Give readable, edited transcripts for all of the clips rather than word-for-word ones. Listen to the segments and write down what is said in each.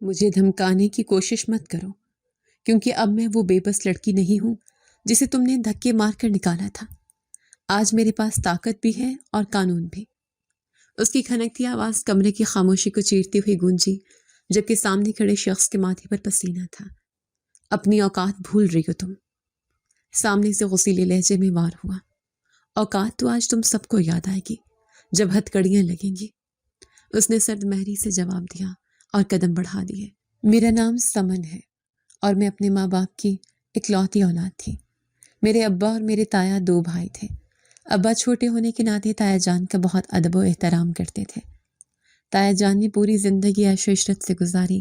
مجھے دھمکانے کی کوشش مت کرو، کیونکہ اب میں وہ بے بس لڑکی نہیں ہوں جسے تم نے دھکے مار کر نکالا تھا۔ آج میرے پاس طاقت بھی ہے اور قانون بھی۔ اس کی کھنکتی آواز کمرے کی خاموشی کو چیرتی ہوئی گونجی، جبکہ سامنے کھڑے شخص کے ماتھے پر پسینہ تھا۔ اپنی اوقات بھول رہی ہو تم، سامنے سے غصیلے لہجے میں وار ہوا۔ اوقات تو آج تم سب کو یاد آئے گی جب ہتھ کڑیاں لگیں گی۔ اس نے سرد مہری سے جواب دیا اور قدم بڑھا دیے۔ میرا نام سمن ہے اور میں اپنے ماں باپ کی اکلوتی اولاد تھی۔ میرے ابا اور میرے تایا 2 بھائی تھے۔ ابا چھوٹے ہونے کے ناطے تایا جان کا بہت ادب و احترام کرتے تھے۔ تایا جان نے پوری زندگی عیش و عشرت سے گزاری،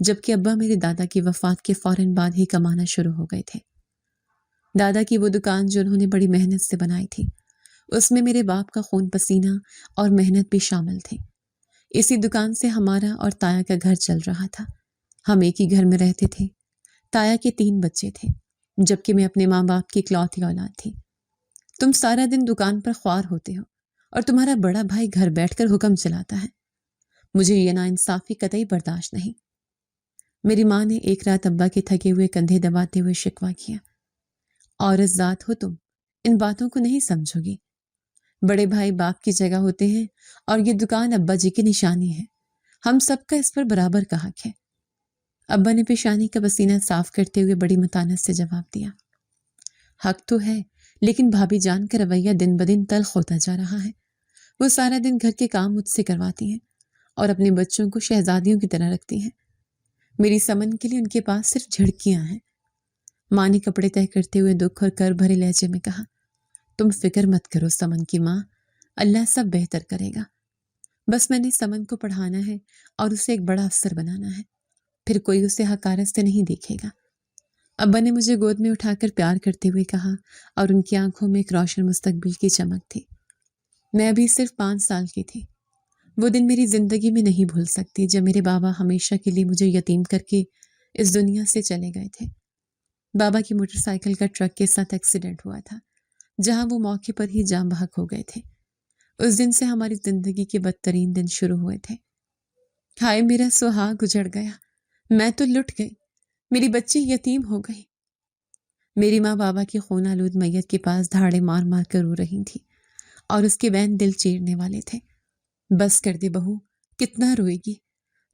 جبکہ ابا میرے دادا کی وفات کے فوراً بعد ہی کمانا شروع ہو گئے تھے۔ دادا کی وہ دکان جو انہوں نے بڑی محنت سے بنائی تھی، اس میں میرے باپ کا خون پسینہ اور محنت بھی شامل تھی۔ اسی دکان سے ہمارا اور تایا کا گھر چل رہا تھا۔ ہم ایک ہی گھر میں رہتے تھے۔ تایا کے 3 بچے تھے، جبکہ میں اپنے ماں باپ کی اکلوتی اولاد تھی۔ تم سارا دن دکان پر خوار ہوتے ہو اور تمہارا بڑا بھائی گھر بیٹھ کر حکم چلاتا ہے۔ مجھے یہ ناانصافی قطعی برداشت نہیں۔ میری ماں نے ایک رات ابا کے تھکے ہوئے کندھے دباتے ہوئے شکوہ کیا۔ عورت ذات ہو تم، ان باتوں کو نہیں سمجھو گی۔ بڑے بھائی باپ کی جگہ ہوتے ہیں اور یہ دکان ابا جی کی نشانی ہے۔ ہم سب کا اس پر برابر کا حق ہے۔ ابا نے پیشانی کا پسینہ صاف کرتے ہوئے بڑی متانت سے جواب دیا۔ حق تو ہے، لیکن بھابھی جان کا رویہ دن بدن تلخ ہوتا جا رہا ہے۔ وہ سارا دن گھر کے کام مجھ سے کرواتی ہیں اور اپنے بچوں کو شہزادیوں کی طرح رکھتی ہیں۔ میری سمن کے لیے ان کے پاس صرف جھڑکیاں ہیں۔ ماں نے کپڑے تہہ کرتے ہوئے دکھ اور کر بھرے لہجے میں کہا، تم فکر مت کرو سمن کی ماں، اللہ سب بہتر کرے گا۔ بس میں نے سمن کو پڑھانا ہے اور اسے ایک بڑا افسر بنانا ہے، پھر کوئی اسے حقارت سے نہیں دیکھے گا۔ ابا نے مجھے گود میں اٹھا کر پیار کرتے ہوئے کہا اور ان کی آنکھوں میں ایک روشن مستقبل کی چمک تھی۔ میں ابھی صرف 5 سال کی تھی۔ وہ دن میری زندگی میں نہیں بھول سکتی جب میرے بابا ہمیشہ کے لیے مجھے یتیم کر کے اس دنیا سے چلے گئے تھے۔ بابا کی موٹر سائیکل کا ٹرک کے ساتھ ایکسیڈنٹ ہوا تھا، جہاں وہ موقع پر ہی جاں بحق ہو گئے تھے۔ اس دن سے ہماری زندگی کے بدترین دن شروع ہوئے تھے۔ ہائے میرا سہاگ اجڑ گیا، میں تو لٹ گئی، میری بچی یتیم ہو گئی۔ میری ماں بابا کی خون آلود میت کے پاس دھاڑے مار مار کر رو رہی تھی اور اس کے وین دل چیرنے والے تھے۔ بس کر دے بہو، کتنا روئے گی؟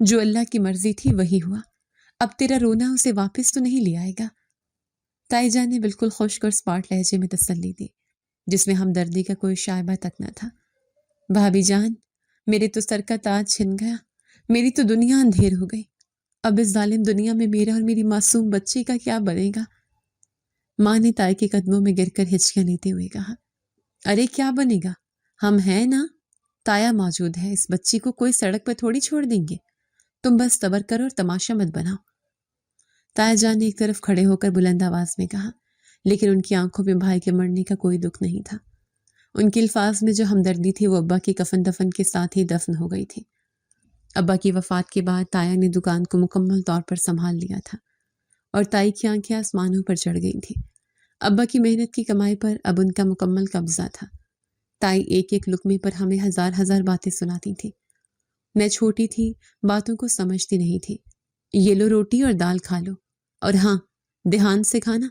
جو اللہ کی مرضی تھی وہی ہوا، اب تیرا رونا اسے واپس تو نہیں لے آئے گا۔ تائی جان نے بالکل خشک اور سپاٹ لہجے میں تسلی دی، جس میں ہمدردی کا کوئی شائبہ تک نہ تھا۔ بھابھی جان، میرے تو سر کا تاج چھن گیا، میری تو دنیا اندھیر ہو گئی۔ اب اس ظالم دنیا میں میرا اور میری معصوم بچی کا کیا بنے گا؟ ماں نے تائی کے قدموں میں گر کر ہچکیاں لیتے ہوئے کہا، ارے کیا بنے گا؟ ہم ہیں نا، تایا موجود ہے، اس بچی کو کوئی سڑک پہ تھوڑی چھوڑ دیں گے۔ تم بس صبر کرو اور تماشا مت بناؤ۔ تایا جان نے ایک طرف کھڑے ہو کر بلند آواز میں کہا، لیکن ان کی آنکھوں میں بھائی کے مرنے کا کوئی دکھ نہیں تھا۔ ان کے الفاظ میں جو ہمدردی تھی وہ ابا کی کفن دفن کے ساتھ ہی دفن ہو گئی تھی۔ ابا کی وفات کے بعد تایا نے دکان کو مکمل طور پر سنبھال لیا تھا اور تائی کی آنکھیں آسمانوں پر چڑھ گئی تھی۔ ابا کی محنت کی کمائی پر اب ان کا مکمل قبضہ تھا۔ تائی ایک ایک لقمے پر ہمیں ہزار ہزار باتیں سناتی تھی۔ میں چھوٹی تھی، باتوں کو سمجھتی نہیں تھی۔ یہ لو روٹی اور دال کھا لو، اور ہاں، دھیان سے کھانا،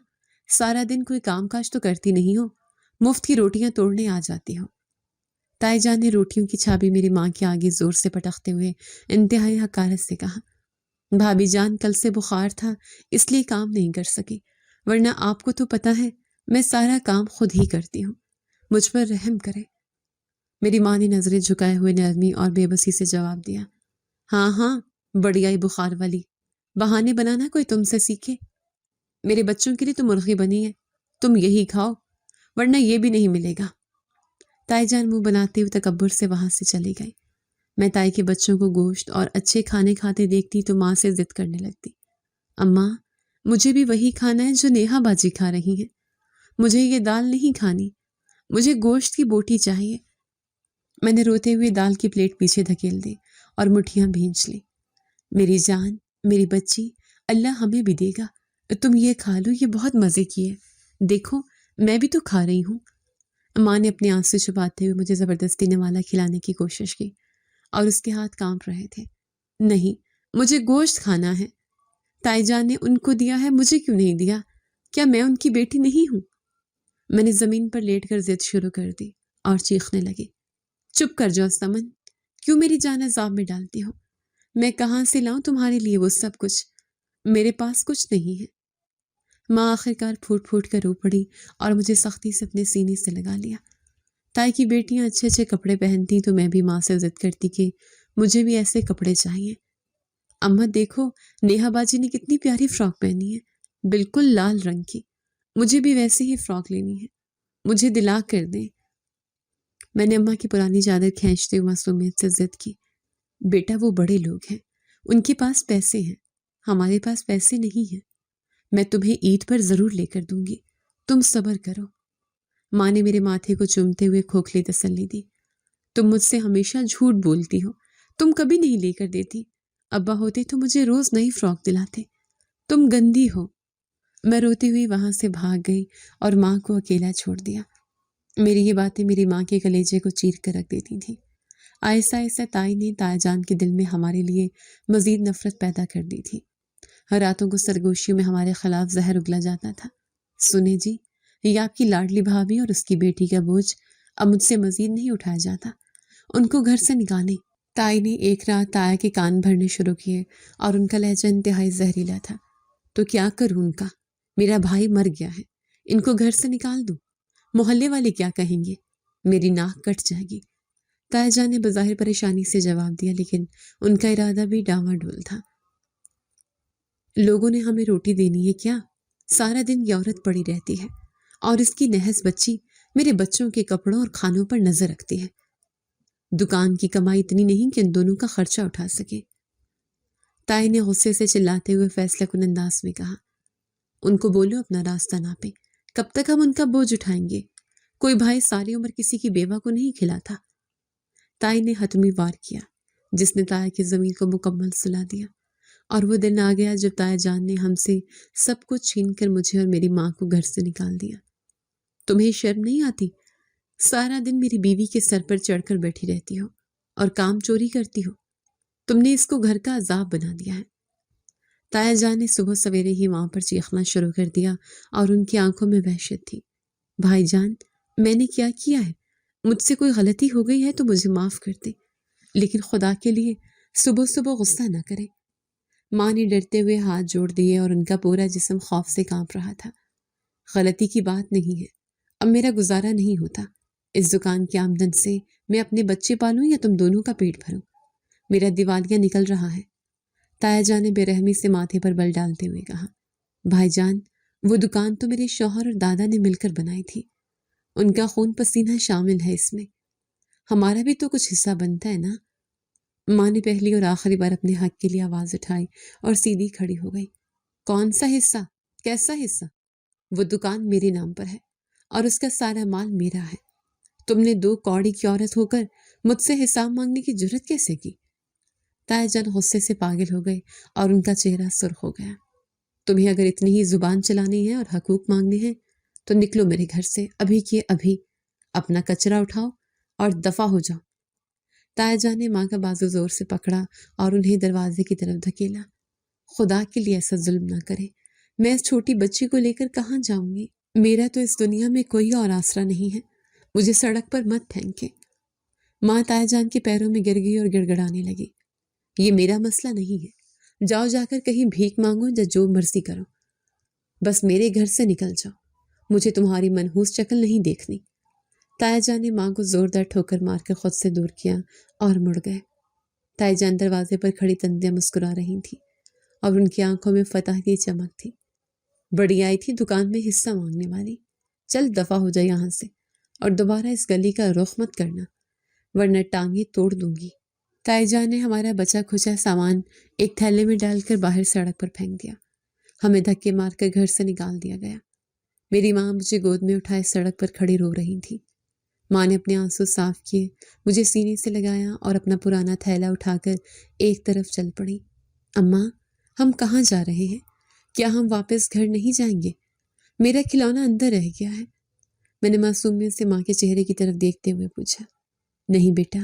سارا دن کوئی کام کاج تو کرتی نہیں ہو، مفت کی روٹیاں توڑنے آ جاتی ہو۔ تائی جان نے روٹیوں کی چھابی میری ماں کے آگے زور سے پٹختے ہوئے انتہائی حقارت سے کہا، بھابھی جان، کل سے بخار تھا اس لیے کام نہیں کر سکی، ورنہ آپ کو تو پتہ ہے میں سارا کام خود ہی کرتی ہوں، مجھ پر رحم کرے۔ میری ماں نے نظریں جھکائے ہوئے نرمی اور بے بسی سے جواب دیا، ہاں ہاں، بڑی آئی بخار والی، بہانے بنانا کوئی تم سے سیکھے۔ میرے بچوں کے لیے تو مرغی بنی ہے، تم یہی کھاؤ، ورنہ یہ بھی نہیں ملے گا۔ تائی جان منہ بناتے ہوئے تکبر سے وہاں سے چلی گئی۔ میں تائی کے بچوں کو گوشت اور اچھے کھانے کھاتے دیکھتی تو ماں سے ضد کرنے لگتی، اماں، مجھے بھی وہی کھانا ہے جو نیہا باجی کھا رہی ہیں، مجھے یہ دال نہیں کھانی، مجھے گوشت کی بوٹی چاہیے۔ میں نے روتے ہوئے دال کی پلیٹ پیچھے دھکیل دی اور مٹھیاں بھینچ لی۔ میری جان، میری بچی، اللہ ہمیں بھی دے گا، تم یہ کھا لو، یہ بہت مزے کی ہے، دیکھو میں بھی تو کھا رہی ہوں۔ ماں نے اپنے آنسو چھپاتے ہوئے مجھے زبردستی نوالا کھلانے کی کوشش کی اور اس کے ہاتھ کانپ رہے تھے۔ نہیں، مجھے گوشت کھانا ہے۔ تائی جان نے ان کو دیا ہے، مجھے کیوں نہیں دیا؟ کیا میں ان کی بیٹی نہیں ہوں؟ میں نے زمین پر لیٹ کر ضد شروع کر دی اور چیخنے لگی۔ چپ کر جاؤ سمن، کیوں میری جان عذاب میں ڈالتی ہو؟ میں کہاں سے لاؤں تمہارے لیے وہ سب کچھ؟ میرے پاس کچھ نہیں ہے۔ ماں آخرکار پھوٹ پھوٹ کر رو پڑی اور مجھے سختی سے اپنے سینے سے لگا لیا۔ تائی کی بیٹیاں اچھے اچھے کپڑے پہنتی تو میں بھی ماں سے ضد کرتی کہ مجھے بھی ایسے کپڑے چاہیے۔ اماں دیکھو، نیہا باجی نے کتنی پیاری فراک پہنی ہے، بالکل لال رنگ کی، مجھے بھی ویسی ہی فراک لینی ہے، مجھے دلا کر دیں۔ میں نے اماں کی پرانی چادر کھینچتے ہوئے معصومیت سے ضد کی۔ بیٹا وہ بڑے لوگ ہیں، ان کے پاس پیسے ہیں، ہمارے پاس پیسے نہیں ہیں۔ میں تمہیں عید پر ضرور لے کر دوں گی، تم صبر کرو۔ ماں نے میرے ماتھے کو چومتے ہوئے کھوکھلی تسلی دی۔ تم مجھ سے ہمیشہ جھوٹ بولتی ہو، تم کبھی نہیں لے کر دیتی۔ ابا ہوتے تو مجھے روز نئی فراک دلاتے، تم گندی ہو۔ میں روتی ہوئی وہاں سے بھاگ گئی اور ماں کو اکیلا چھوڑ دیا۔ میری یہ باتیں میری ماں کے کلیجے کو چیر کر رکھ دیتی تھیں۔ آہستہ آہستہ تائی نے تایا جان کے دل میں ہمارے لیے مزید نفرت پیدا کر دی تھی۔ ہر راتوں کو سرگوشیوں میں ہمارے خلاف زہر اگلا جاتا تھا۔ سنیں جی، یہ آپ کی لاڈلی بھابھی اور اس کی بیٹی کا بوجھ اب مجھ سے مزید نہیں اٹھایا جاتا، ان کو گھر سے نکالیں۔ تائی نے ایک رات تایا کے کان بھرنے شروع کیے اور ان کا لہجہ انتہائی زہریلا تھا۔ تو کیا کروں ان کا؟ میرا بھائی مر گیا ہے، ان کو گھر سے نکال دوں؟ محلے والے کیا کہیں گے؟ میری ناک کٹ جائے گی۔ تایا جان نے بظاہر پریشانی سے جواب دیا، لیکن ان کا ارادہ بھی ڈاواڈول تھا۔ لوگوں نے ہمیں روٹی دینی ہے کیا؟ سارا دن یہ عورت پڑی رہتی ہے اور اس کی نحس بچی میرے بچوں کے کپڑوں اور کھانوں پر نظر رکھتی ہے۔ دکان کی کمائی اتنی نہیں کہ ان دونوں کا خرچہ اٹھا سکے۔ تائی نے غصے سے چلاتے ہوئے فیصلہ کن انداز میں کہا، ان کو بولو اپنا راستہ ناپے، کب تک ہم ان کا بوجھ اٹھائیں گے؟ کوئی بھائی ساری عمر کسی کی بیوہ کو نہیں کھلاتا۔ تائی نے حتمی وار کیا جس نے تایا کی ضمیر کو مکمل سلا دیا، اور وہ دن آ گیا جب تایا جان نے ہم سے سب کچھ چھین کر مجھے اور میری ماں کو گھر سے نکال دیا۔ تمہیں شرم نہیں آتی؟ سارا دن میری بیوی کے سر پر چڑھ کر بیٹھی رہتی ہو اور کام چوری کرتی ہو، تم نے اس کو گھر کا عذاب بنا دیا ہے۔ تایا جان نے صبح سویرے ہی وہاں پر چیخنا شروع کر دیا اور ان کی آنکھوں میں وحشت تھی۔ بھائی جان، میں نے کیا کیا ہے؟ مجھ سے کوئی غلطی ہو گئی ہے تو مجھے معاف کر دے، لیکن خدا کے لیے صبح صبح غصہ نہ کرے۔ ماں نے ڈرتے ہوئے ہاتھ جوڑ دیے اور ان کا پورا جسم خوف سے کانپ رہا تھا۔ غلطی کی بات نہیں ہے، اب میرا گزارا نہیں ہوتا۔ اس دکان کی آمدن سے میں اپنے بچے پالوں یا تم دونوں کا پیٹ بھروں؟ میرا دیوالیہ نکل رہا ہے۔ تایا جان نے بے رحمی سے ماتھے پر بل ڈالتے ہوئے کہا، بھائی جان، وہ دکان تو میرے شوہر اور دادا نے مل کر بنائی تھی، ان کا خون پسینہ شامل ہے اس میں، ہمارا بھی تو کچھ حصہ بنتا ہے نا۔ ماں نے پہلی اور آخری بار اپنے حق کے لیے آواز اٹھائی اور سیدھی کھڑی ہو گئی۔ کون سا حصہ؟ کیسا حصہ؟ وہ دکان میرے نام پر ہے اور اس کا سارا مال میرا ہے۔ تم نے 2 کوڑی کی عورت ہو کر مجھ سے حساب مانگنے کی جرت کیسے کی؟ تایا جان غصے سے پاگل ہو گئے اور ان کا چہرہ سرخ ہو گیا۔ تمہیں اگر اتنی ہی زبان چلانی ہے اور حقوق مانگنے ہیں تو نکلو میرے گھر سے ابھی کے ابھی، اپنا کچرا اٹھاؤ اور دفع ہو جاؤ۔ تایا جان نے ماں کا بازو زور سے پکڑا اور انہیں دروازے کی طرف دھکیلا۔ خدا کے لیے ایسا ظلم نہ کرے، میں اس چھوٹی بچی کو لے کر کہاں جاؤں گی؟ میرا تو اس دنیا میں کوئی اور آسرا نہیں ہے، مجھے سڑک پر مت پھینکے۔ ماں تایا جان کے پیروں میں گر گئی اور گڑ گڑانے لگی۔ یہ میرا مسئلہ نہیں ہے، جاؤ جا کر کہیں بھیک مانگو یا جو مرضی کرو، بس میرے گھر سے نکل جاؤ، مجھے تمہاری منحوس شکل نہیں دیکھنی۔ تایا جان نے ماں کو زوردار ٹھوکر مار کر خود سے دور کیا اور مڑ گئے۔ تایا جان دروازے پر کھڑی تندیاں مسکرا رہی تھیں اور ان کی آنکھوں میں فتح کی چمک تھی۔ بڑی آئی تھی دکان میں حصہ مانگنے والی، چل دفع ہو جائے یہاں سے اور دوبارہ اس گلی کا رخ مت کرنا ورنہ ٹانگیں توڑ دوں گی۔ تائی جان نے ہمارا بچا کھچا سامان ایک تھیلے میں ڈال کر باہر سڑک پر پھینک دیا۔ ہمیں دھکے مار کر گھر سے نکال دیا گیا۔ میری ماں مجھے گود میں اٹھائے سڑک پر کھڑی رو رہی تھی۔ ماں نے اپنے آنسو صاف کیے، مجھے سینے سے لگایا اور اپنا پرانا تھیلا اٹھا کر ایک طرف چل پڑی۔ اماں، ہم کہاں جا رہے ہیں؟ کیا ہم واپس گھر نہیں جائیں گے؟ میرا کھلونا اندر رہ گیا ہے۔ میں نے معصومیت سے ماں کے چہرے کی طرف دیکھتے ہوئے پوچھا۔ نہیں بیٹا،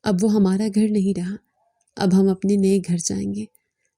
اب وہ ہمارا گھر نہیں رہا، اب ہم اپنے نئے گھر جائیں گے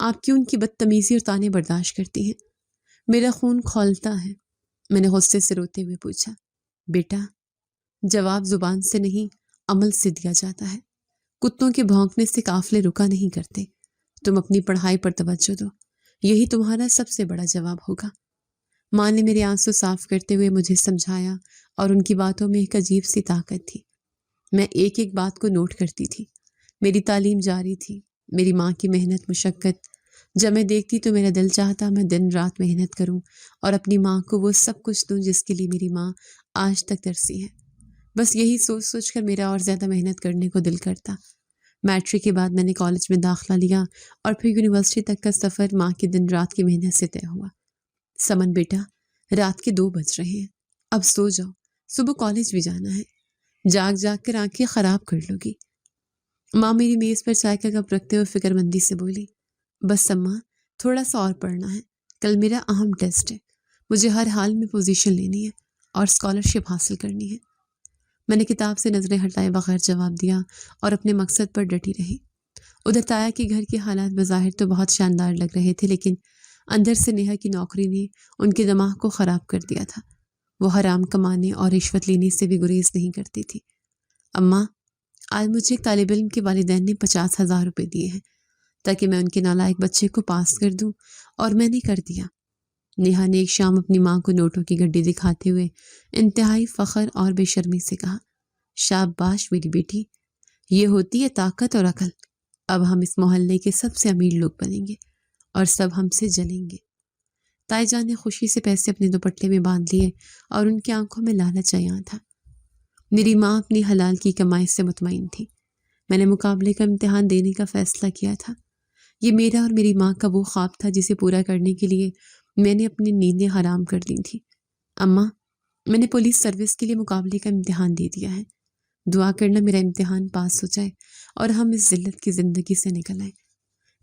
آپ کیوں ان کی بدتمیزی اور طعنے برداشت کرتی ہیں؟ میرا خون کھولتا ہے۔ میں نے غصے سے روتے ہوئے پوچھا۔ بیٹا، جواب زبان سے نہیں عمل سے دیا جاتا ہے۔ کتوں کے بھونکنے سے قافلے رکا نہیں کرتے۔ تم اپنی پڑھائی پر توجہ دو، یہی تمہارا سب سے بڑا جواب ہوگا۔ ماں نے میرے آنسو صاف کرتے ہوئے مجھے سمجھایا اور ان کی باتوں میں ایک عجیب سی طاقت تھی۔ میں ایک ایک بات کو نوٹ کرتی تھی۔ میری تعلیم جاری تھی، میری ماں کی محنت مشقت۔ جب میں دیکھتی تو میرا دل چاہتا میں دن رات محنت کروں اور اپنی ماں کو وہ سب کچھ دوں جس کے لیے میری ماں آج تک ترسی ہے۔ بس یہی سوچ سوچ کر میرا اور زیادہ محنت کرنے کو دل کرتا۔ میٹرک کے بعد میں نے کالج میں داخلہ لیا اور پھر یونیورسٹی تک کا سفر ماں کی دن رات کی محنت سے طے ہوا۔ سمن بیٹا، رات کے 2 بج رہے ہیں، اب سو جاؤ، صبح کالج بھی جانا ہے، جاگ جاگ کر آنکھیں خراب کر لو گی۔ ماں میری میز پر چائے کا کپ رکھتے ہوئے فکر مندی سے بولی، بس اماں، تھوڑا سا اور پڑھنا ہے، کل میرا اہم ٹیسٹ ہے، مجھے ہر حال میں پوزیشن لینی ہے اور اسکالرشپ حاصل کرنی ہے۔ میں نے کتاب سے نظریں ہٹائے بغیر جواب دیا اور اپنے مقصد پر ڈٹی رہی۔ ادھر تایا کے گھر کے حالات بظاہر تو بہت شاندار لگ رہے تھے، لیکن اندر سے نیہا کی نوکری نے ان کے دماغ کو خراب کر دیا تھا۔ وہ حرام کمانے اور رشوت لینے سے بھی گریز نہیں کرتی تھی۔ اماں، آج مجھے ایک طالب علم کے والدین نے 50,000 روپے دیے ہیں تاکہ میں ان کے نالائق بچے کو پاس کر دوں، اور میں نے کر دیا۔ نیہا نے ایک شام اپنی ماں کو نوٹوں کی گڈی دکھاتے ہوئے انتہائی فخر اور بے شرمی سے کہا، شاباش میری بیٹی، یہ ہوتی ہے طاقت اور عقل۔ اب ہم اس محلے کے سب سے امیر لوگ بنیں گے اور سب ہم سے جلیں گے۔ تائی جان نے خوشی سے پیسے اپنے دوپٹے میں باندھ لیے اور ان کی آنکھوں میں لالچ عیاں تھا۔ میری ماں اپنی حلال کی کمائی سے مطمئن تھی۔ میں نے مقابلے کا امتحان دینے کا فیصلہ کیا تھا۔ یہ میرا اور میری ماں کا وہ خواب تھا جسے پورا کرنے کے لیے میں نے اپنی نیندیں حرام کر دی تھی۔ اماں، میں نے پولیس سروس کے لیے مقابلے کا امتحان دے دیا ہے۔ دعا کرنا میرا امتحان پاس ہو جائے اور ہم اس ذلت کی زندگی سے نکل آئیں۔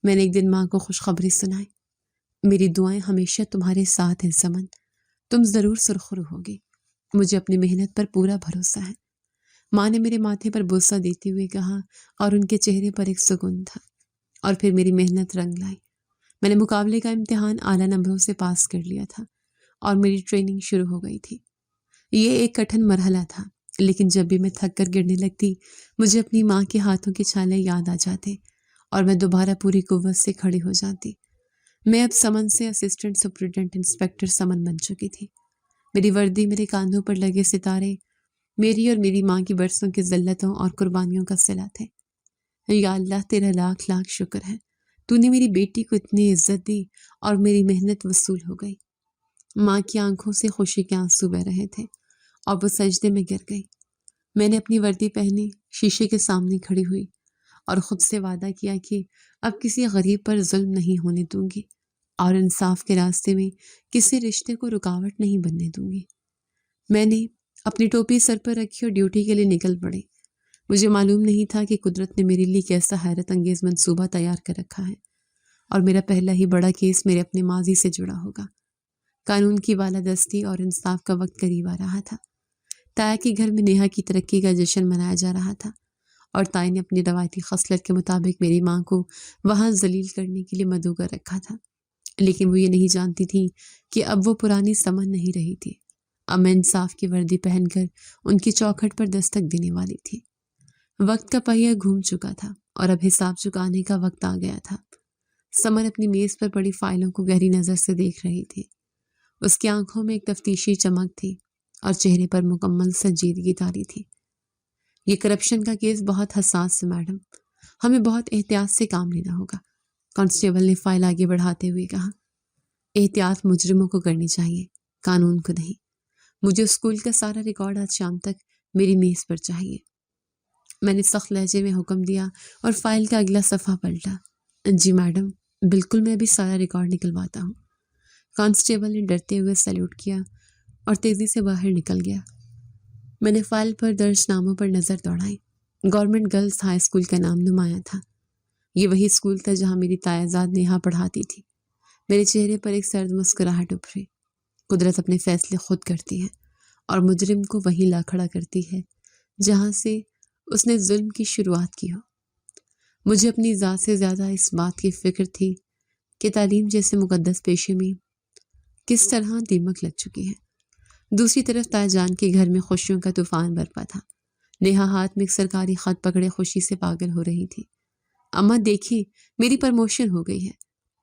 میں نے ایک دن ماں کو خوشخبری سنائی، میری دعائیں ہمیشہ تمہارے ساتھ ہیں سمن، تم ضرور سرخرو ہوگی، مجھے اپنی محنت پر پورا بھروسہ ہے۔ ماں نے میرے ماتھے پر بوسہ دیتے ہوئے کہا اور ان کے چہرے پر ایک سکون تھا۔ اور پھر میری محنت رنگ لائی۔ میں نے مقابلے کا امتحان اعلیٰ نمبروں سے پاس کر لیا تھا اور میری ٹریننگ شروع ہو گئی تھی۔ یہ ایک کٹھن مرحلہ تھا، لیکن جب بھی میں تھک کر گرنے لگتی مجھے اپنی ماں کے ہاتھوں کے چھالے یاد آ جاتے اور میں دوبارہ پوری قوت سے کھڑی ہو جاتی۔ میں اب سمن سے اسسٹنٹ سپرنٹینڈنٹ انسپکٹر سمن بن چکی تھی۔ میری وردی، میرے کاندھوں پر لگے ستارے میری اور میری ماں کی برسوں کی ذلتوں اور قربانیوں کا صلہ تھے۔ یا اللہ، تیرا لاکھ لاکھ شکر ہے، تو نے میری بیٹی کو اتنی عزت دی اور میری محنت وصول ہو گئی۔ ماں کی آنکھوں سے خوشی کے آنسو بہ رہے تھے اور وہ سجدے میں گر گئی۔ میں نے اپنی وردی پہنی، شیشے کے سامنے کھڑی ہوئی اور خود سے وعدہ کیا کہ اب کسی غریب پر ظلم نہیں ہونے دوں گی اور انصاف کے راستے میں کسی رشتے کو رکاوٹ نہیں بننے دوں گی۔ میں نے اپنی ٹوپی سر پر رکھی اور ڈیوٹی کے لیے نکل پڑی۔ مجھے معلوم نہیں تھا کہ قدرت نے میرے لیے کیسا حیرت انگیز منصوبہ تیار کر رکھا ہے، اور میرا پہلا ہی بڑا کیس میرے اپنے ماضی سے جڑا ہوگا۔ قانون کی بالادستی اور انصاف کا وقت قریب آ رہا تھا۔ تایا کے گھر میں نیہا کی ترقی کا جشن منایا جا رہا تھا اور تائی نے اپنی روایتی خصلت کے مطابق میری ماں کو وہاں ذلیل کرنے کے لیے مدعو کر رکھا تھا، لیکن وہ یہ نہیں جانتی تھی کہ اب وہ پرانی سمن نہیں رہی تھی۔ اب میں انصاف کی وردی پہن کر ان کی چوکھٹ پر دستک دینے والی تھی۔ وقت کا پہیہ گھوم چکا تھا اور اب حساب چکانے کا وقت آ گیا تھا۔ سمن اپنی میز پر پڑی فائلوں کو گہری نظر سے دیکھ رہی تھی۔ اس کی آنکھوں میں ایک تفتیشی چمک تھی اور چہرے پر مکمل سنجیدگی طاری تھی۔ یہ کرپشن کا کیس بہت حساس ہے میڈم، ہمیں بہت احتیاط سے کام لینا ہوگا، کانسٹیبل نے فائل آگے بڑھاتے ہوئے کہا۔ احتیاط مجرموں کو کرنی چاہیے، قانون کو نہیں۔ مجھے اسکول کا سارا ریکارڈ آج شام تک میری میز پر چاہیے۔ میں نے سخت لہجے میں حکم دیا اور فائل کا اگلا صفحہ پلٹا۔ جی میڈم، بالکل، میں ابھی سارا ریکارڈ نکلواتا ہوں۔ کانسٹیبل نے ڈرتے ہوئے سیلوٹ کیا اور تیزی سے باہر نکل گیا۔ میں نے فائل پر درج ناموں پر نظر دوڑائی۔ گورنمنٹ گرلز ہائی اسکول کا نام نمایاں تھا۔ یہ وہی اسکول تھا جہاں میری تایازاد نیہا پڑھاتی تھی۔ میرے چہرے پر ایک سرد مسکراہٹ ابھری۔ قدرت اپنے فیصلے خود کرتی ہے اور مجرم کو وہیں لا کھڑا کرتی ہے جہاں سے اس نے ظلم کی شروعات کی ہو۔ مجھے اپنی ذات سے زیادہ اس بات کی فکر تھی کہ تعلیم جیسے مقدس پیشے میں کس طرح دیمک لگ چکی ہے۔ دوسری طرف طاہر جان کے گھر میں خوشیوں کا طوفان برپا تھا۔ نیہا ہاتھ میں ایک سرکاری خط پکڑے خوشی سے پاگل ہو رہی تھی۔ اماں دیکھیے، میری پروموشن ہو گئی ہے،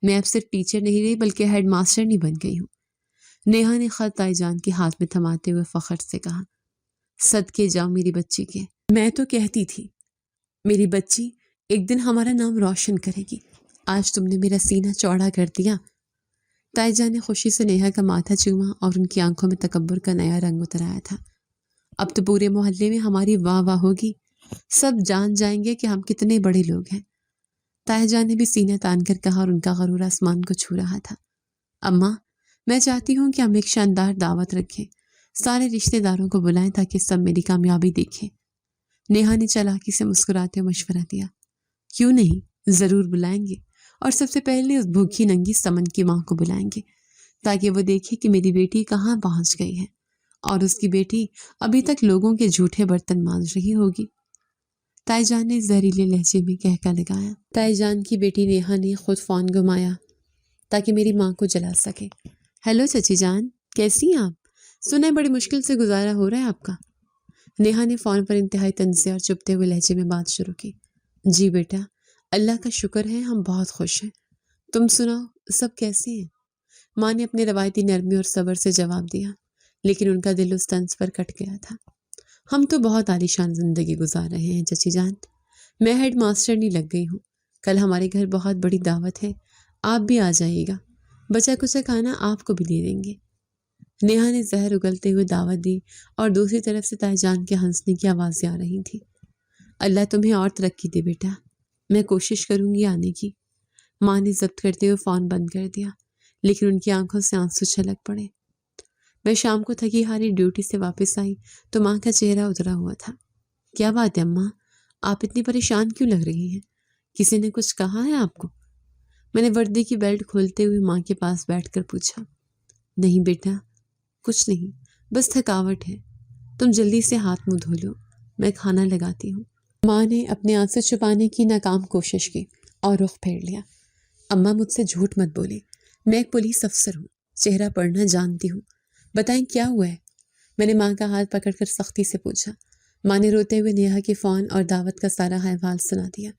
میں اب صرف ٹیچر نہیں رہی بلکہ ہیڈ ماسٹر نہیں بن گئی ہوں۔ نیہا نے خط طاہر جان کے ہاتھ میں تھماتے ہوئے فخر سے کہا، صدقے جاؤ میری بچی کے، میں تو کہتی تھی میری بچی ایک دن ہمارا نام روشن کرے گی، آج تم نے میرا سینہ چوڑا کر دیا۔ طاہر جان نے خوشی سے نیہا کا ماتھا چوما اور ان کی آنکھوں میں تکبر کا نیا رنگ اتر آیا تھا۔ اب تو پورے محلے میں ہماری واہ واہ ہوگی، سب جان جائیں گے کہ ہم کتنے بڑے لوگ ہیں۔ طاہر جان نے بھی سینہ تان کر کہا اور ان کا غرور آسمان کو چھو رہا تھا۔ اماں، میں چاہتی ہوں کہ ہم ایک شاندار دعوت رکھیں، سارے رشتہ داروں کو بلائیں تاکہ سب میری کامیابی دیکھیں۔ نیہا نے چالاکی سے مسکراتے ہوئے مشورہ دیا، کیوں نہیں، ضرور بلائیں گے، اور سب سے پہلے اس بھوکھی ننگی سمن کی ماں کو بلائیں گے تاکہ وہ دیکھے کہ میری بیٹی کہاں پہنچ گئی ہے اور اس کی بیٹی ابھی تک لوگوں کے جھوٹے برتن مانج رہی ہوگی۔ طاہر جان نے زہریلے لہجے میں کہکا لگایا۔ طاہر جان کی بیٹی نیہا نے خود فون گھمایا تاکہ میری ماں کو جلا سکے۔ ہیلو چچی جان، کیسی ہیں آپ؟ سنا ہے بڑی مشکل سے گزارا ہو رہا ہے آپ کا۔ نیہا نے فون پر انتہائی طنزیہ اور چپتے ہوئے لہجے میں بات شروع کی۔ جی بیٹا، اللہ کا شکر ہے، ہم بہت خوش ہیں، تم سناؤ سب کیسے ہیں؟ ماں نے اپنے روایتی نرمی اور صبر سے جواب دیا، لیکن ان کا دل اس طنز پر کٹ گیا تھا۔ ہم تو بہت عالیشان زندگی گزار رہے ہیں چچی جان، میں ہیڈ ماسٹر نہیں لگ گئی ہوں، کل ہمارے گھر بہت بڑی دعوت ہے، آپ بھی آ جائیے گا، بچا کچا کھانا آپ کو بھی دے دیں گے۔ نیہا نے زہر اگلتے ہوئے دعوت دی اور دوسری طرف سے طاہر جان کے ہنسنے کی آوازیں آ رہی تھیں۔ اللہ تمہیں اور ترقی دے بیٹا، میں کوشش کروں گی آنے کی۔ ماں نے ضبط کرتے ہوئے فون بند کر دیا، لیکن ان کی آنکھوں سے آنسو چھلک پڑے۔ میں شام کو تھکی ہاری ڈیوٹی سے واپس آئی تو ماں کا چہرہ ادھرا ہوا تھا۔ کیا بات ہے اماں، آپ اتنی پریشان کیوں لگ رہی ہیں؟ کسی نے کچھ کہا ہے آپ کو؟ میں نے وردی کی بیلٹ کھولتے ہوئے ماں کے پاس بیٹھ کر پوچھا۔ نہیں بیٹا، کچھ نہیں، بس تھکاوٹ ہے، تم جلدی سے ہاتھ منہ دھو لو، میں کھانا لگاتی ہوں۔ ماں نے اپنے آنسو چھپانے کی ناکام کوشش کی اور رخ پھیر لیا۔ اماں مجھ سے جھوٹ مت بولے، میں ایک پولیس افسر ہوں، چہرہ پڑھنا جانتی ہوں، بتائیں کیا ہوا ہے؟ میں نے ماں کا ہاتھ پکڑ کر سختی سے پوچھا۔ ماں نے روتے ہوئے نیہا کے فون اور دعوت کا سارا احوال سنا دیا۔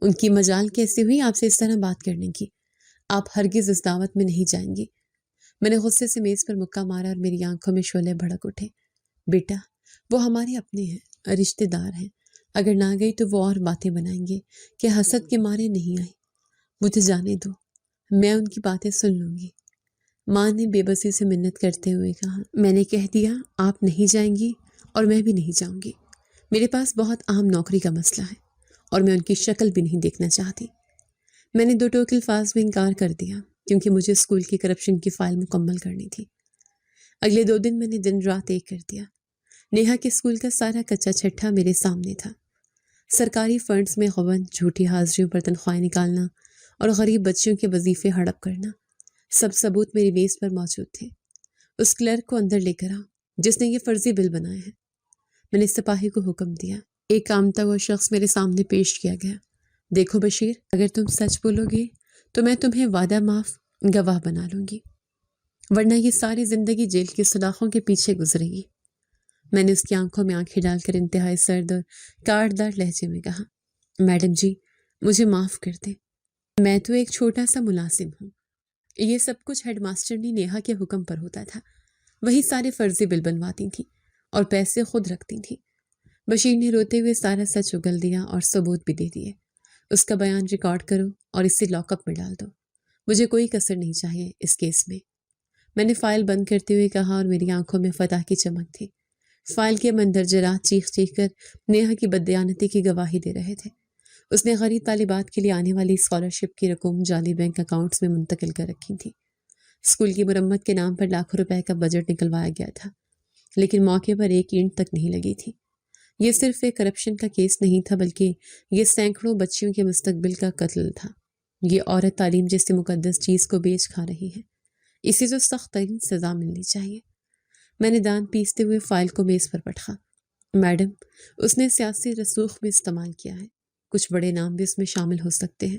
ان کی مجال کیسے ہوئی آپ سے اس طرح بات کرنے کی؟ آپ ہرگز اس دعوت میں نہیں جائیں گی۔ میں نے غصے سے میز پر مکہ مارا اور میری آنکھوں میں شعلے بھڑک اٹھے۔ بیٹا، وہ ہمارے اپنے ہیں، رشتے دار ہیں، اگر نہ گئی تو وہ اور باتیں بنائیں گے کہ حسد کے مارے نہیں آئی، مجھے جانے دو، میں ان کی باتیں سن لوں گی۔ ماں نے بے بسی سے منت کرتے ہوئے کہا، میں نے کہہ دیا آپ نہیں جائیں گی اور میں بھی نہیں جاؤں گی، میرے پاس بہت اہم نوکری کا مسئلہ ہے اور میں ان کی شکل بھی نہیں دیکھنا چاہتی۔ میں نے 2 ٹوک الفاظ میں انکار کر دیا کیونکہ مجھے اسکول کی کرپشن کی فائل مکمل کرنی تھی۔ اگلے 2 دن میں نے دن رات ایک کر دیا۔ نیہا کے اسکول کا سارا کچا چھٹا میرے سامنے تھا۔ سرکاری فنڈز میں غبن، جھوٹی حاضریوں پر تنخواہیں نکالنا اور غریب بچیوں کے وظیفے ہڑپ کرنا، سب ثبوت میری میز پر موجود تھے۔ اس کلرک کو اندر لے کر آؤ جس نے یہ فرضی بل بنائے ہیں۔ میں نے سپاہی کو حکم دیا۔ ایک کامتا ہوا شخص میرے سامنے پیش کیا گیا۔ دیکھو بشیر، اگر تم سچ بولو گے تو میں تمہیں وعدہ معاف گواہ بنا لوں گی، ورنہ یہ ساری زندگی جیل کی سلاخوں کے پیچھے گزرے گی۔ میں نے اس کی آنکھوں میں آنکھیں ڈال کر انتہائی سرد اور کاٹدار لہجے میں کہا، میڈم جی، مجھے معاف کر دیں، میں تو ایک چھوٹا سا ملازم ہوں، یہ سب کچھ ہیڈ ماسٹرنی نیہا کے حکم پر ہوتا تھا، وہی سارے فرضی بل بنواتی تھیں اور پیسے خود رکھتی تھیں۔ بشیر نے روتے ہوئے سارا سچ اگل دیا اور ثبوت بھی دے دیے۔ اس کا بیان ریکارڈ کرو اور اسے لاک اپ میں ڈال دو، مجھے کوئی کسر نہیں چاہیے اس کیس میں۔ میں نے فائل بند کرتے ہوئے کہا اور میری آنکھوں میں فتح کی چمک تھی۔ فائل کے مندرجات چیخ چیخ کر نیہا کی بددیانتی کی گواہی دے رہے تھے۔ اس نے غریب طالبات کے لیے آنے والی اسکالرشپ کی رقم جعلی بینک اکاؤنٹس میں منتقل کر رکھی تھی۔ اسکول کی مرمت کے نام پر لاکھوں روپے کا بجٹ نکلوایا گیا تھا، لیکن موقع پر ایک اینٹ تک نہیں لگی تھی۔ یہ صرف ایک کرپشن کا کیس نہیں تھا بلکہ یہ سینکڑوں بچیوں کے مستقبل کا قتل تھا۔ یہ عورت تعلیم جیسی مقدس چیز کو بیچ کھا رہی ہے، اسے تو سخت ترین سزا ملنی چاہیے۔ میں نے دانت پیستے ہوئے فائل کو میز پر پٹخا۔ میڈم، اس نے سیاسی رسوخ بھی استعمال کیا ہے، کچھ بڑے نام بھی اس میں شامل ہو سکتے ہیں،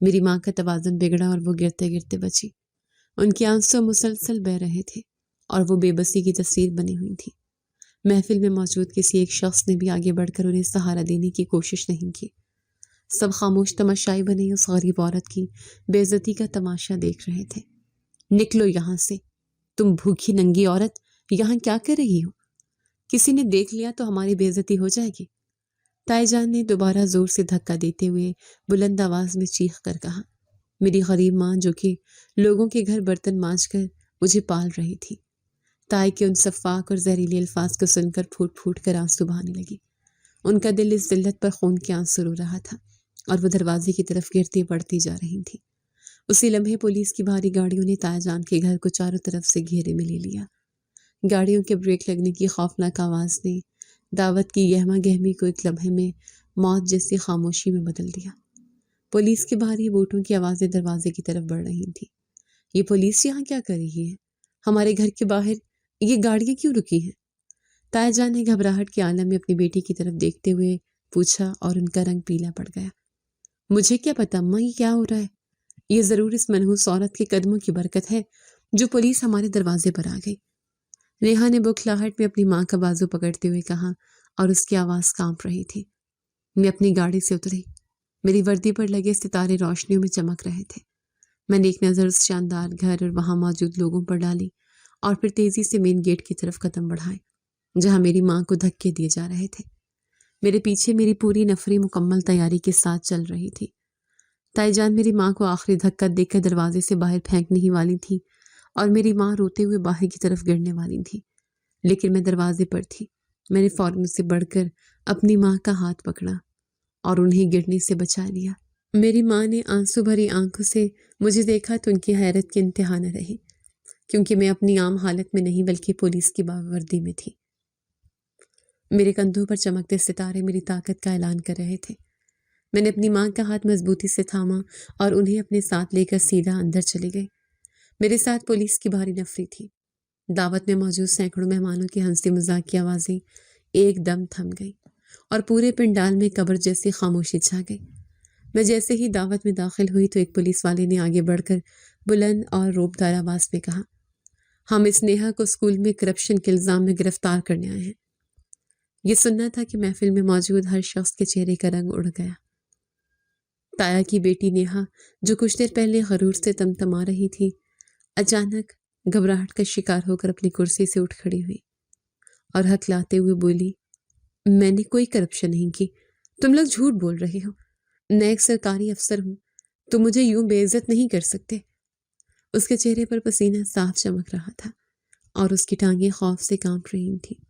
میری ماں کا توازن بگڑا اور وہ گرتے گرتے بچی۔ ان کے آنسو مسلسل بہہ رہے تھے اور وہ بے بسی کی تصویر بنی ہوئی تھی۔ محفل میں موجود کسی ایک شخص نے بھی آگے بڑھ کر انہیں سہارا دینے کی کوشش نہیں کی۔ سب خاموش تماشائی بنے اس غریب عورت کی بے عزتی کا تماشا دیکھ رہے تھے۔ نکلو یہاں سے، تم بھوکھی ننگی عورت یہاں کیا کر رہی ہو؟ کسی نے دیکھ لیا تو ہماری بے عزتی ہو جائے گی۔ تائی جان نے دوبارہ زور سے دھکا دیتے ہوئے بلند آواز میں چیخ کر کہا۔ میری غریب ماں جو کہ لوگوں کے گھر برتن مانج کر مجھے پال رہی تھی، تائی کے ان سفاک اور زہریلے الفاظ کو سن کر پھوٹ پھوٹ کر آنسو بہانے لگی۔ ان کا دل اس ذلت پر خون کے آنسو رو رہا تھا اور وہ دروازے کی طرف گرتی پڑتی جا رہی تھی۔ اسی لمحے پولیس کی بھاری گاڑیوں نے تائی جان کے گھر کو چاروں طرف سے گھیرے میں لے لیا۔ گاڑیوں کے بریک لگنے کی خوفناک آواز نے دعوت کی گہما گہمی کو ایک لمحے میں موت جیسی خاموشی میں بدل دیا۔ پولیس کے بھاری بوٹوں کی آوازیں دروازے کی طرف بڑھ رہی تھیں۔ یہ پولیس یہاں کیا کر رہی ہے؟ ہمارے گھر کے باہر یہ گاڑیاں کیوں رکی ہیں؟ تائی جان نے گھبراہٹ کے عالم میں اپنی بیٹی کی طرف دیکھتے ہوئے پوچھا اور ان کا رنگ پیلا پڑ گیا۔ مجھے کیا پتا اماں، یہ کیا ہو رہا ہے؟ یہ ضرور اس منحوس عورت کے قدموں کی برکت ہے جو پولیس ہمارے دروازے پر آ گئی۔ نیہا نے بکھلاہٹ میں اپنی ماں کا بازو پکڑتے ہوئے کہا اور اس کی آواز کانپ رہی تھی۔ میں اپنی گاڑی سے اتری۔ میری وردی پر لگے ستارے روشنیوں میں چمک رہے تھے۔ میں نے ایک نظر اس شاندار گھر اور وہاں موجود لوگوں پر ڈالی اور پھر تیزی سے مین گیٹ کی طرف قدم بڑھائے جہاں میری ماں کو دھکے دیے جا رہے تھے۔ میرے پیچھے میری پوری نفری مکمل تیاری کے ساتھ چل رہی تھی۔ تائی جان میری ماں کو آخری دھکا دے کر دروازے سے باہر پھینکنے ہی والی تھی اور میری ماں روتے ہوئے باہر کی طرف گرنے والی تھی، لیکن میں دروازے پر تھی۔ میں نے فوراً سے بڑھ کر اپنی ماں کا ہاتھ پکڑا اور انہیں گرنے سے بچا لیا۔ میری ماں نے آنسو بھری آنکھوں سے مجھے دیکھا تو ان کی حیرت کی انتہا نہ رہی، کیونکہ میں اپنی عام حالت میں نہیں بلکہ پولیس کی باوردی میں تھی۔ میرے کندھوں پر چمکتے ستارے میری طاقت کا اعلان کر رہے تھے۔ میں نے اپنی ماں کا ہاتھ مضبوطی سے تھاما اور انہیں اپنے ساتھ لے کر سیدھا اندر چلی گئی۔ میرے ساتھ پولیس کی بھاری نفری تھی۔ دعوت میں موجود سینکڑوں مہمانوں کی ہنسی مذاق کی آوازیں ایک دم تھم گئی اور پورے پنڈال میں قبر جیسی خاموشی چھا گئی۔ میں جیسے ہی دعوت میں داخل ہوئی تو ایک پولیس والے نے آگے بڑھ کر بلند اور روبدار آواز میں کہا، ہم اس نیہا کو اسکول میں کرپشن کے الزام میں گرفتار کرنے آئے ہیں۔ یہ سننا تھا کہ محفل میں موجود ہر شخص کے چہرے کا رنگ اڑ گیا۔ تایا کی بیٹی نیہا جو کچھ دیر پہلے غرور سے تمتما رہی تھی، اچانک گھبراہٹ کا شکار ہو کر اپنی کرسی سے اٹھ کھڑی ہوئی اور ہکلاتے ہوئے بولی، میں نے کوئی کرپشن نہیں کی، تم لوگ جھوٹ بول رہے ہو۔ میں ایک سرکاری افسر ہوں، تم مجھے یوں بے عزت نہیں کر سکتے۔ اس کے چہرے پر پسینہ صاف چمک رہا تھا اور اس کی ٹانگیں خوف سے کانپ رہی تھیں،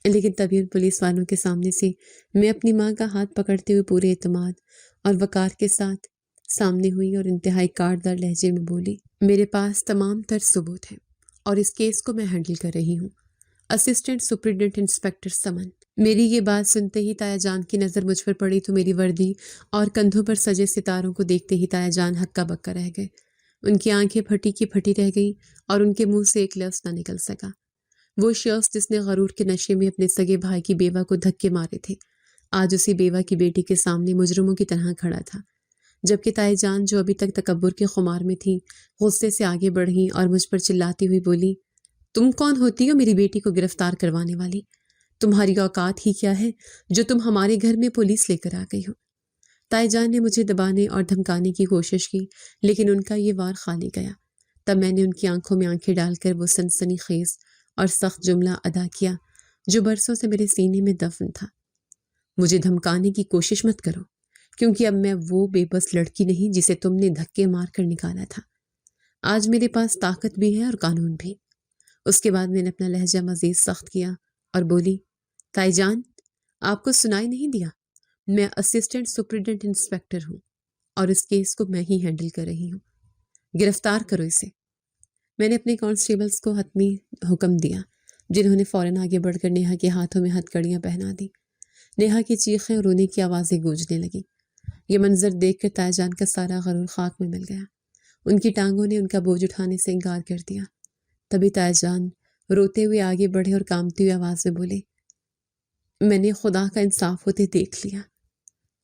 لیکن تبھی ان پولیس والوں کے سامنے سے میں اپنی ماں کا ہاتھ پکڑتے ہوئے پورے اعتماد اور وقار کے ساتھ سامنے ہوئی اور انتہائی کاٹدار لہجے میں بولی، میرے پاس تمام تر ثبوت ہیں اور اس کیس کو میں ہینڈل کر رہی ہوں۔ اسسٹنٹ سپرنٹینڈنٹ انسپکٹر سمن۔ میری یہ بات سنتے ہی تایا جان کی نظر مجھ پر پڑی تو میری وردی اور کندھوں پر سجے ستاروں کو دیکھتے ہی تایا جان ہکا بکا رہ گئے۔ ان کی آنکھیں پھٹی کی پھٹی رہ گئیں اور ان کے منہ سے ایک لفظ نہ نکل سکا۔ وہ شخص جس نے غرور کے نشے میں اپنے سگے بھائی کی بیوہ کو دھکے مارے تھے، آج اسی بیوہ کی بیٹی کے سامنے مجرموں کی طرح کھڑا تھا، جبکہ تائی جان جو ابھی تک تکبر کے خمار میں تھی، غصے سے آگے بڑھی اور مجھ پر چلاتی ہوئی بولی، تم کون ہوتی ہو میری بیٹی کو گرفتار کروانے والی؟ تمہاری اوقات ہی کیا ہے جو تم ہمارے گھر میں پولیس لے کر آ گئی ہو؟ تائی جان نے مجھے دبانے اور دھمکانے کی کوشش کی، لیکن ان کا یہ وار خالی گیا۔ تب میں نے ان کی آنکھوں میں آنکھیں ڈال کر وہ سنسنی خیز اور سخت جملہ ادا کیا جو برسوں سے میرے سینے میں دفن تھا، مجھے دھمکانے کی کوشش مت کرو، کیونکہ اب میں وہ بے بس لڑکی نہیں جسے تم نے دھکے مار کر نکالا تھا۔ آج میرے پاس طاقت بھی ہے اور قانون بھی۔ اس کے بعد میں نے اپنا لہجہ مزید سخت کیا اور بولی، تائی جان، آپ کو سنائی نہیں دیا؟ میں اسسٹنٹ سپرنٹینڈنٹ انسپکٹر ہوں اور اس کیس کو میں ہی ہینڈل کر رہی ہوں۔ گرفتار کرو اسے۔ میں نے اپنے کانسٹیبلز کو حتمی حکم دیا، جنہوں نے فوراً آگے بڑھ کر نیہا کے ہاتھوں میں ہتھ کڑیاں پہنا دی۔ نیہا کی چیخیں اور رونے کی آوازیں گونجنے لگیں۔ یہ منظر دیکھ کر تائی جان کا سارا غرور خاک میں مل گیا۔ ان کی ٹانگوں نے ان کا بوجھ اٹھانے سے انکار کر دیا۔ تبھی تائی جان روتے ہوئے آگے بڑھے اور کانپتی ہوئی آواز میں بولے، میں نے خدا کا انصاف ہوتے دیکھ لیا۔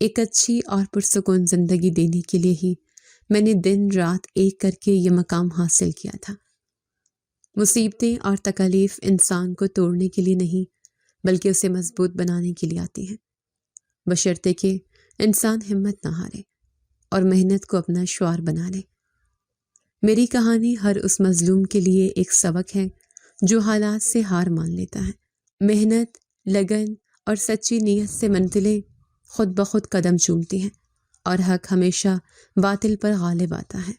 ایک اچھی اور پرسکون زندگی دینے کے لیے ہی میں نے دن رات ایک کر کے یہ مقام حاصل کیا تھا۔ مصیبتیں اور تکالیف انسان کو توڑنے کے لیے نہیں بلکہ اسے مضبوط بنانے کے لیے آتی ہیں، بشرطے کہ انسان ہمت نہ ہارے اور محنت کو اپنا شعار بنا لے۔ میری کہانی ہر اس مظلوم کے لیے ایک سبق ہے جو حالات سے ہار مان لیتا ہے۔ محنت، لگن اور سچی نیت سے منزلیں خود بخود قدم چومتی ہیں اور حق ہمیشہ باطل پر غالب آتا ہے۔